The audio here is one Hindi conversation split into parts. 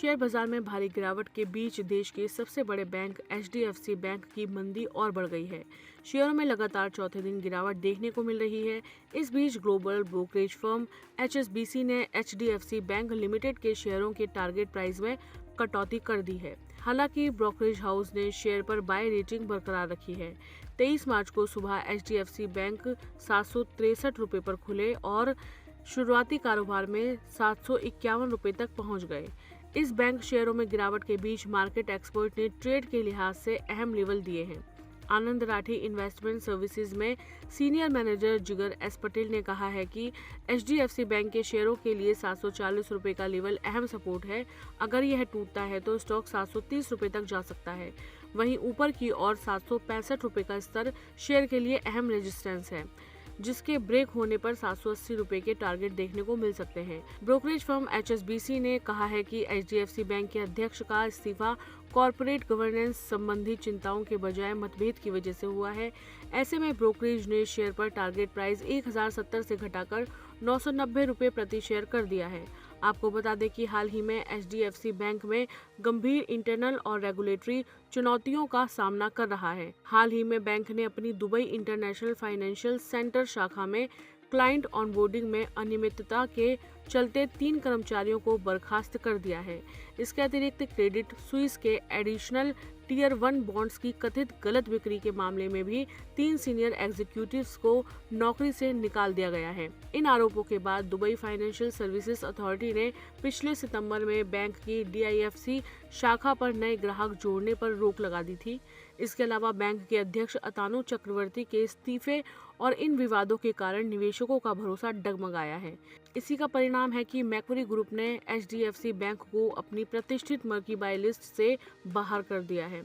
शेयर बाजार में भारी गिरावट के बीच देश के सबसे बड़े बैंक HDFC बैंक की मंदी और बढ़ गई है। शेयरों में लगातार चौथे दिन गिरावट देखने को मिल रही है। इस बीच ग्लोबल ब्रोकरेज फर्म HSBC ने HDFC बैंक लिमिटेड के शेयरों के टारगेट प्राइस में कटौती कर दी है। हालांकि ब्रोकरेज हाउस ने शेयर पर बाय रेटिंग बरकरार रखी है। 23 मार्च को सुबह HDFC बैंक 763 रुपए पर खुले और शुरुआती कारोबार में 751 रुपए तक पहुंच गए। इस बैंक शेयरों में गिरावट के बीच मार्केट एक्सपर्ट ने ट्रेड के लिहाज से अहम लेवल दिए हैं। आनंद राठी इन्वेस्टमेंट सर्विसेज में सीनियर मैनेजर जिगर एस पटेल ने कहा है कि HDFC बैंक के शेयरों के लिए 740 रुपए का लेवल अहम सपोर्ट है। अगर यह टूटता है तो स्टॉक 730 रुपए तक जा सकता है। वहीं ऊपर की ओर 765 रुपए का स्तर शेयर के लिए अहम रेजिस्टेंस है, जिसके ब्रेक होने पर 780 रुपए के टारगेट देखने को मिल सकते हैं। ब्रोकरेज फर्म HSBC ने कहा है कि HDFC बैंक के अध्यक्ष का इस्तीफा कॉर्पोरेट गवर्नेंस संबंधी चिंताओं के बजाय मतभेद की वजह से हुआ है। ऐसे में ब्रोकरेज ने शेयर पर टारगेट प्राइस 1070 से घटाकर 990 रुपए प्रति शेयर कर दिया है। आपको बता दें कि हाल ही में HDFC बैंक में गंभीर इंटरनल और रेगुलेटरी चुनौतियों का सामना कर रहा है। हाल ही में बैंक ने अपनी दुबई इंटरनेशनल फाइनेंशियल सेंटर शाखा में क्लाइंट ऑनबोर्डिंग में अनियमितता के चलते 3 कर्मचारियों को बर्खास्त कर दिया है। इसके अतिरिक्त क्रेडिट स्विस के एडिशनल टियर 1 बॉन्ड्स की कथित गलत बिक्री के मामले में भी 3 सीनियर एग्जीक्यूटिव्स को नौकरी से निकाल दिया गया है। इन आरोपों के बाद दुबई फाइनेंशियल सर्विसेज अथॉरिटी ने पिछले सितंबर में बैंक की DIFC शाखा पर नए ग्राहक जोड़ने पर रोक लगा दी थी। इसके अलावा बैंक के अध्यक्ष अतानु चक्रवर्ती के इस्तीफे और इन विवादों के कारण निवेशकों का भरोसा डगमगाया है। इसी का परिणाम है कि मैक्वरी ग्रुप ने HDFC बैंक को अपनी प्रतिष्ठित मर्की बाय लिस्ट से बाहर कर दिया है।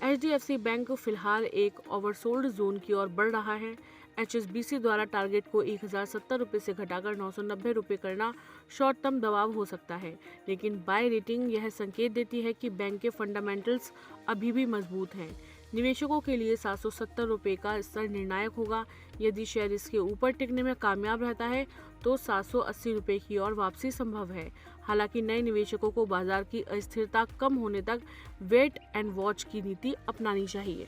HDFC बैंक फिलहाल एक ओवरसोल्ड जोन की ओर बढ़ रहा है। HSBC द्वारा टारगेट को 1070 रुपए से घटाकर 990 रुपए करना शॉर्ट टर्म दबाव हो सकता है, लेकिन बाय रेटिंग यह संकेत देती है कि बैंक के फंडामेंटल्स अभी भी मजबूत हैं। निवेशकों के लिए 770 रुपए का स्तर निर्णायक होगा। यदि शेयर इसके ऊपर टिकने में कामयाब रहता है तो 780 रुपए की ओर वापसी संभव है। हालांकि नए निवेशकों को बाजार की अस्थिरता कम होने तक वेट एंड वॉच की नीति अपनानी चाहिए।